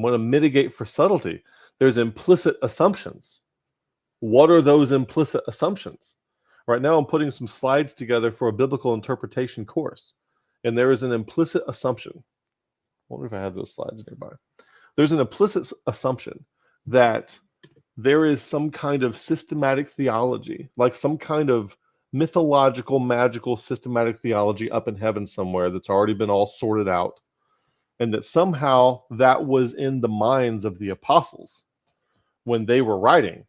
want to mitigate for subtlety. There's implicit assumptions. What are those implicit assumptions? Right now, I'm putting some slides together for a biblical interpretation course, and there is an implicit assumption. I wonder if I have those slides nearby. There's an implicit assumption that there is some kind of systematic theology, like some kind of mythological, magical, systematic theology up in heaven somewhere that's already been all sorted out, and that somehow that was in the minds of the apostles when they were writing.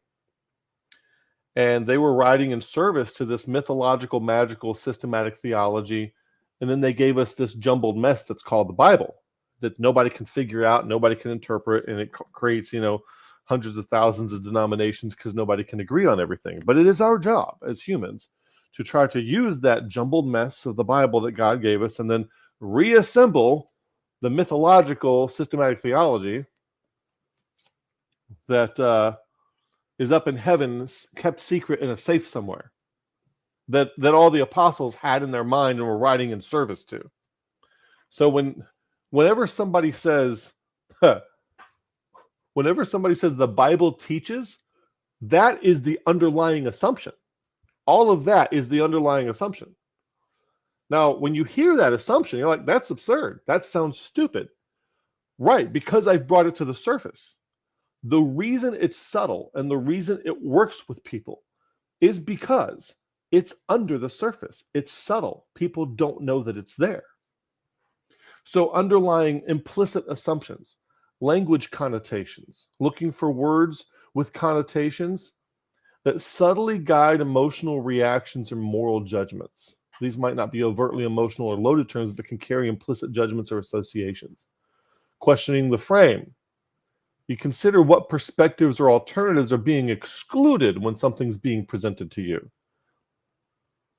And they were writing in service to this mythological, magical, systematic theology, and then they gave us this jumbled mess that's called the Bible that nobody can figure out, nobody can interpret, and it creates, hundreds of thousands of denominations because nobody can agree on everything. But it is our job as humans to try to use that jumbled mess of the Bible that God gave us and then reassemble the mythological systematic theology that is up in heaven, kept secret in a safe somewhere, that all the apostles had in their mind and were writing in service to. So whenever somebody says the Bible teaches, that is the underlying assumption. All of that is the underlying assumption. Now, when you hear that assumption, you're like, that's absurd. That sounds stupid. Right, because I brought it to the surface. The reason it's subtle and the reason it works with people is because it's under the surface. It's subtle. People don't know that it's there. So underlying implicit assumptions, language connotations, looking for words with connotations that subtly guide emotional reactions or moral judgments. These might not be overtly emotional or loaded terms, but can carry implicit judgments or associations. Questioning the frame. You consider what perspectives or alternatives are being excluded when something's being presented to you.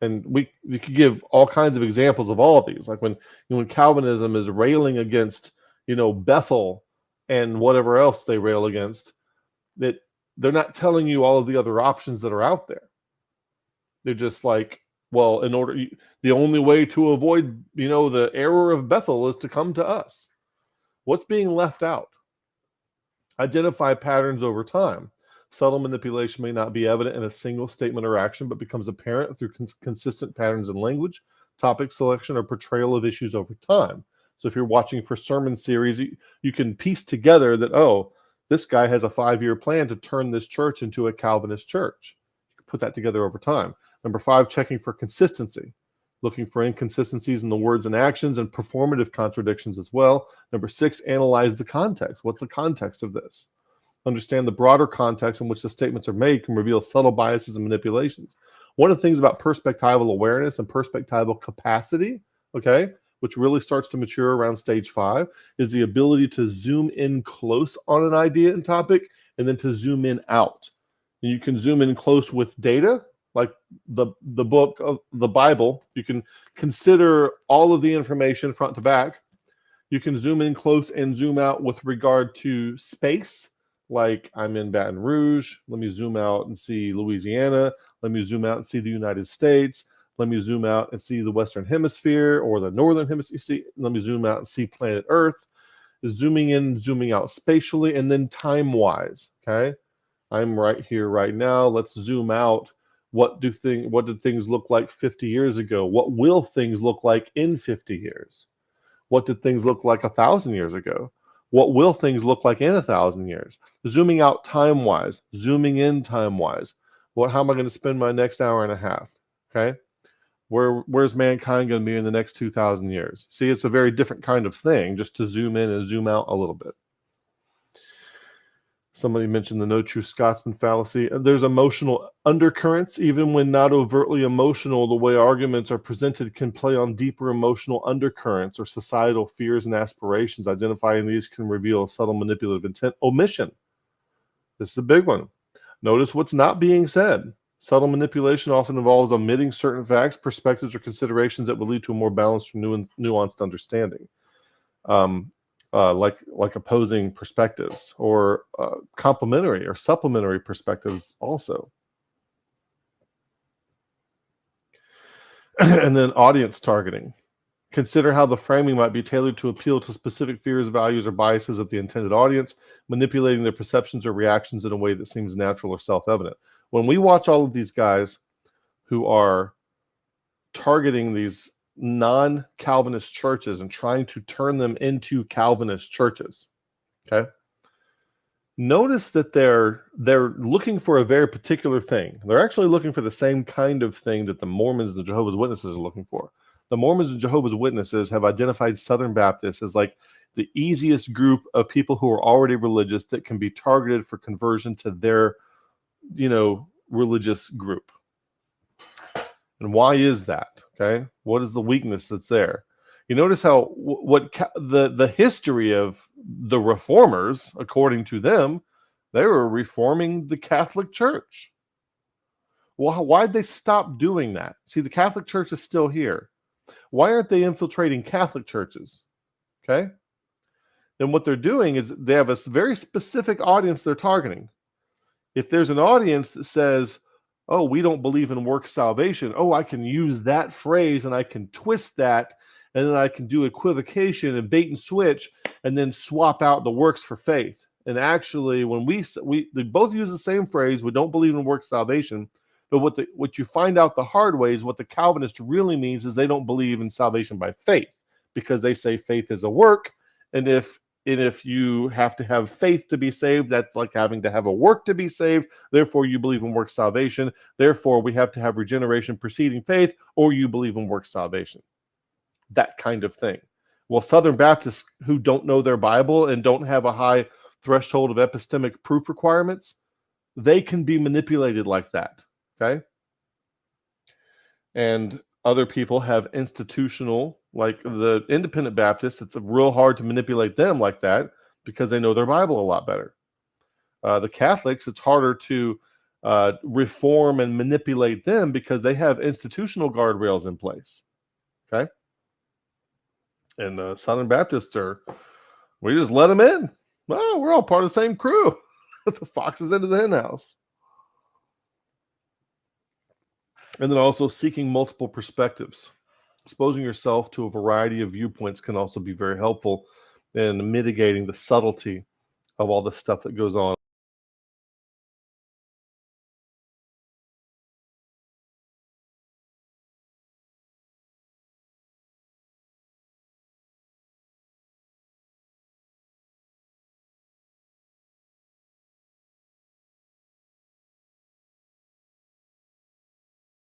And we could give all kinds of examples of all of these. Like when Calvinism is railing against, Bethel and whatever else they rail against, that they're not telling you all of the other options that are out there. They're just like, well, the only way to avoid, the error of Bethel is to come to us. What's being left out? Identify patterns over time. Subtle manipulation may not be evident in a single statement or action, but becomes apparent through consistent patterns in language, topic selection, or portrayal of issues over time. So if you're watching for sermon series, you can piece together that, this guy has a 5-year plan to turn this church into a Calvinist church. You can put that together over time. Number 5, checking for consistency. Looking for inconsistencies in the words and actions and performative contradictions as well. Number 6, analyze the context. What's the context of this? Understand the broader context in which the statements are made can reveal subtle biases and manipulations. One of the things about perspectival awareness and perspectival capacity, which really starts to mature around stage 5, is the ability to zoom in close on an idea and topic and then to zoom in out. And you can zoom in close with data, like the book of the Bible. You can consider all of the information front to back. You can zoom in close and zoom out with regard to space. Like I'm in Baton Rouge. Let me zoom out and see Louisiana. Let me zoom out and see the United States. Let me zoom out and see the Western Hemisphere or the Northern Hemisphere. Let me zoom out and see planet Earth. Zooming in, zooming out spatially, and then time-wise. Okay, I'm right here, right now. Let's zoom out. What did things look like 50 years ago? What will things look like in 50 years? What did things look like 1,000 years ago? What will things look like in 1,000 years? Zooming out time-wise, zooming in time-wise. How am I going to spend my next hour and a half? Okay, where's mankind going to be in the next 2,000 years? See, it's a very different kind of thing just to zoom in and zoom out a little bit. Somebody mentioned the no true Scotsman fallacy. There's emotional undercurrents. Even when not overtly emotional, the way arguments are presented can play on deeper emotional undercurrents or societal fears and aspirations. Identifying these can reveal a subtle manipulative intent. Omission. This is a big one. Notice what's not being said. Subtle manipulation often involves omitting certain facts, perspectives, or considerations that will lead to a more balanced or nuanced understanding. Like opposing perspectives or complementary or supplementary perspectives also. And then audience targeting. Consider how the framing might be tailored to appeal to specific fears, values, or biases of the intended audience, manipulating their perceptions or reactions in a way that seems natural or self-evident. When we watch all of these guys who are targeting these non-Calvinist churches and trying to turn them into Calvinist churches, okay? Notice that they're looking for a very particular thing. They're actually looking for the same kind of thing that the Mormons and the Jehovah's Witnesses are looking for. The Mormons and Jehovah's Witnesses have identified Southern Baptists as like the easiest group of people who are already religious that can be targeted for conversion to their, religious group. And why is that? Okay, what is the weakness that's there? You notice how the history of the reformers, according to them, they were reforming the Catholic Church. Well, why'd they stop doing that? See, the Catholic Church is still here. Why aren't they infiltrating Catholic churches? Okay. Then what they're doing is they have a very specific audience they're targeting. If there's an audience that says, oh, we don't believe in works salvation, oh, I can use that phrase and I can twist that, and then I can do equivocation and bait and switch and then swap out the works for faith. And actually, when they both use the same phrase, we don't believe in works salvation. But what you find out the hard way is what the Calvinist really means is they don't believe in salvation by faith, because they say faith is a work, and if you have to have faith to be saved, that's like having to have a work to be saved. Therefore, you believe in works salvation. Therefore, we have to have regeneration preceding faith, or you believe in works salvation. That kind of thing. Well, Southern Baptists who don't know their Bible and don't have a high threshold of epistemic proof requirements, they can be manipulated like that. Okay. And other people have institutional, like the independent Baptists, it's real hard to manipulate them like that because they know their Bible a lot better. The Catholics, it's harder to reform and manipulate them because they have institutional guardrails in place. Okay. And Southern Baptists we just let them in. Well, we're all part of the same crew. The fox is into the hen house. And then also seeking multiple perspectives. Exposing yourself to a variety of viewpoints can also be very helpful in mitigating the subtlety of all the stuff that goes on.